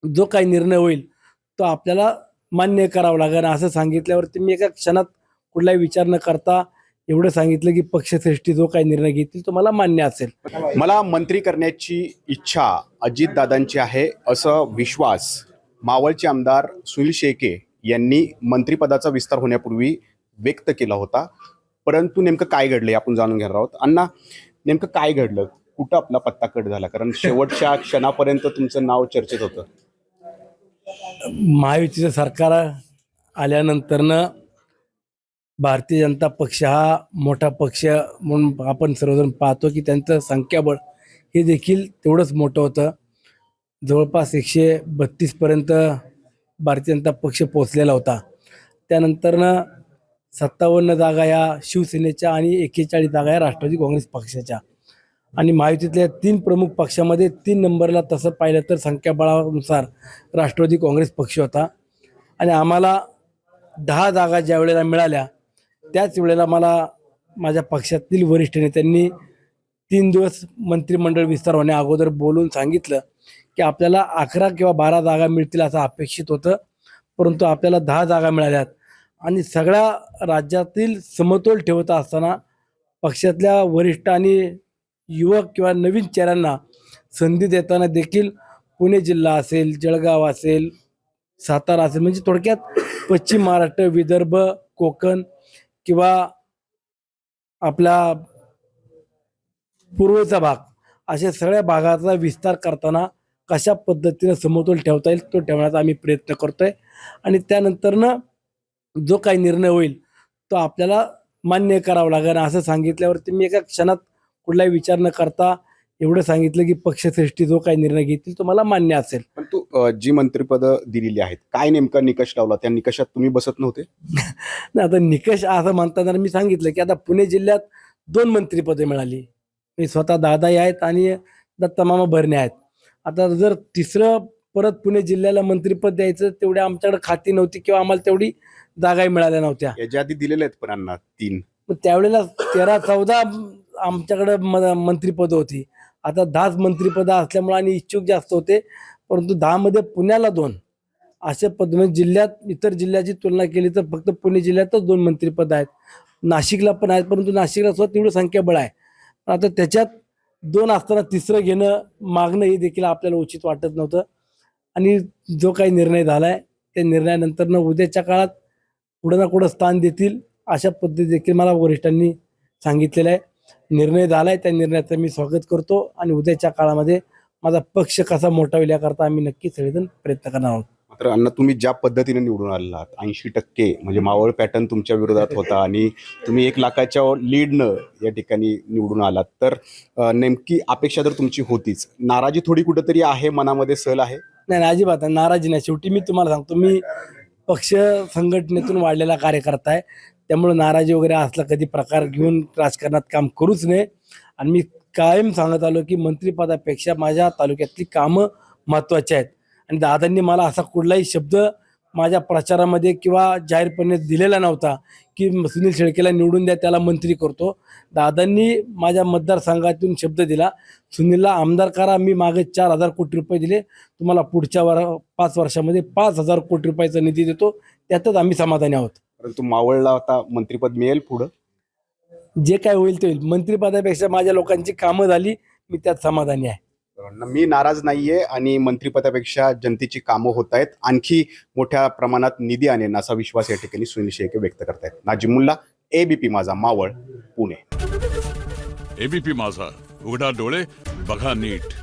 जो काही निर्णय होईल तो आपल्याला मान्य करावा लागेल असं सांगितल्यावरती मी एका क्षणात कुठलाही विचार न करता एवढं सांगितलं की पक्षश्रेष्ठी जो काही निर्णय घेतील तो मला मान्य असेल. मला मंत्री करण्याची इच्छा अजितदादांची आहे असं विश्वास मावळचे आमदार सुनील शेळके यांनी मंत्रिपदाचा विस्तार होण्यापूर्वी व्यक्त केला होता. परंतु नेमकं काय घडलं आपण जाणून घेणार आहोत. अण्णा, नेमकं काय घडलं, कुठं आपला पत्ता कट झाला? कारण शेवटच्या क्षणापर्यंत तुमचं नाव चर्चेत होतं. महायुतीचं सरकार आल्यानंतरनं भारतीय जनता पक्ष हा मोठा पक्ष म्हणून आपण सर्वजण पाहतो की त्यांचं संख्याबळ हे देखील तेवढंच मोठं होतं. जवळपास 132 पर्यंत भारतीय जनता पक्ष पोचलेला होता. त्यानंतरनं 57 जागा या शिवसेनेच्या आणि 41 जागा या राष्ट्रवादी काँग्रेस पक्षाच्या. आणि महायुतीतल्या 3 प्रमुख पक्षामध्ये 3 नंबरला तसं पाहिलं तर संख्याबळानुसार राष्ट्रवादी काँग्रेस पक्ष होता. आणि आम्हाला 10 जागा ज्या वेळेला मिळाल्या त्याच वेळेला मला माझ्या पक्षातील वरिष्ठ नेत्यांनी 3 दिवस मंत्रिमंडळ विस्तार होण्या अगोदर बोलून सांगितलं की आपल्याला 11 किंवा 12 जागा मिळतील असं अपेक्षित होतं, परंतु आपल्याला 10 जागा मिळाल्यात. आणि सगळ्या राज्यातील समतोल ठेवत असताना पक्षातल्या वरिष्ठ आणि युवक किंवा नवीन चेहऱ्यांना संधी देताना देखील पुणे जिल्हा असेल, जळगाव असेल, सातारा असेल, म्हणजे थोडक्यात पश्चिम महाराष्ट्र, विदर्भ, कोकण किंवा आपला पूर्वेचा भाग अशा सगळ्या भागाचा विस्तार करताना कशा पद्धतीनं समतोल ठेवता येईल तो ठेवण्याचा आम्ही प्रयत्न करतोय. आणि त्यानंतरनं जो काही निर्णय होईल तो आपल्याला मान्य करावा लागेल असं सांगितल्यावरती मी एका क्षणात कुठलाही विचार न करता एवढं सांगितलं की पक्षश्रेष्ठी जो काही निर्णय घेतील तो मला मान्य असेल. पण तू जी मंत्रिपदं दिलेली आहेत, काय नेमका निकष लावला? त्या निकषात तुम्ही बसत नव्हते? नाही, आता निकष असं म्हणताना मी सांगितलं की आता पुणे जिल्ह्यात 2 मंत्रिपदे मिळाली. मी स्वतः दादाही आहेत आणि दत्ता मामा भरणे आहेत. आता जर तिसरं परत पुणे जिल्ह्याला मंत्रिपद द्यायचं तेवढी आमच्याकडे खाती नव्हती किंवा आम्हाला तेवढी जागाही मिळाल्या नव्हत्या. याच्या आधी दिलेले आहेत पण अण्णा 3. मग त्यावेळेला 13-14 आमच्याकडे मंत्रिपद होती. आता 10 मंत्रिपद असल्यामुळे आणि इच्छुक जास्त होते, परंतु 10 मध्ये पुण्याला 2 अशा पद्धतीने जिल्ह्यात इतर जिल्ह्याची तुलना केली तर फक्त पुणे जिल्ह्यातच 2 मंत्रिपद आहेत. नाशिकला पण आहेत, परंतु नाशिकला सुद्धा तेवढं संख्याबळ आहे. आता त्याच्यात 2 असताना तिसरं घेणं मागणं हे देखील आपल्याला उचित वाटत नव्हतं. आणि जो काही निर्णय झालाय त्या निर्णयानंतर उद्याच्या काळात कुठं ना कुठं स्थान देतील अशा पद्धती देखील मला वरिष्ठांनी सांगितलेलं आहे. निर्णय झालाय, त्या निर्णयाचं मी स्वागत करतो आणि उद्याच्या काळामध्ये माझा पक्ष कसा मोठा होईल याकरता आम्ही नक्की सगळेजण प्रयत्न करणार आहोत. मात्र अण्णा, तुम्ही ज्या पद्धतीने निवडून आलात 80% म्हणजे मावळ पॅटर्न तुमच्या विरोधात होता आणि तुम्ही 1 लाखाच्या लीडनं या ठिकाणी निवडून आलात, तर नेमकी अपेक्षा तर तुमची होतीच. नाराजी थोडी कुठंतरी आहे, मनामध्ये सल आहे? नाही, अजिबात नाराजी नाही. शेवटी मी तुम्हाला सांगतो, मी पक्ष संघटनेतून वाढलेला कार्यकर्ता आहे, त्यामुळे नाराजी वगैरे असला कधी प्रकार घेऊन राजकारणात काम करूच नये. आणि मी कायम सांगत आलो की मंत्रिपदापेक्षा माझ्या तालुक्यातली कामं महत्त्वाची आहेत. आणि दादांनी मला असा कुठलाही शब्द माझ्या प्रचारामध्ये किंवा जाहीरपणे दिलेला नव्हता की सुनील शेळकेला निवडून द्या, त्याला मंत्री करतो. दादांनी माझ्या मतदारसंघातून शब्द दिला, सुनीलला आमदार करा, मी मागे 4,000 कोटी रुपये दिले, तुम्हाला पुढच्या 5 वर्षामध्ये 5,000 कोटी रुपयाचा निधी देतो, त्यातच आम्ही समाधानी आहोत. परंतु मावळला आता मंत्रिपद मिळेल पुढं? जे काय होईल ते होईल. मंत्रिपदापेक्षा माझ्या लोकांची कामं झाली, मी त्यात समाधानी आहे. मी नाराज नाहीये आणि मंत्रिपदापेक्षा जनतेची कामं होत आहेत, आणखी मोठ्या प्रमाणात निधी आणेन असा विश्वास या ठिकाणी सुनील शेळके व्यक्त करतायत. नाजिमुल्ला, एबीपी माझा, मावळ, पुणे. एबीपी माझा, उघडा डोळे बघा नीट.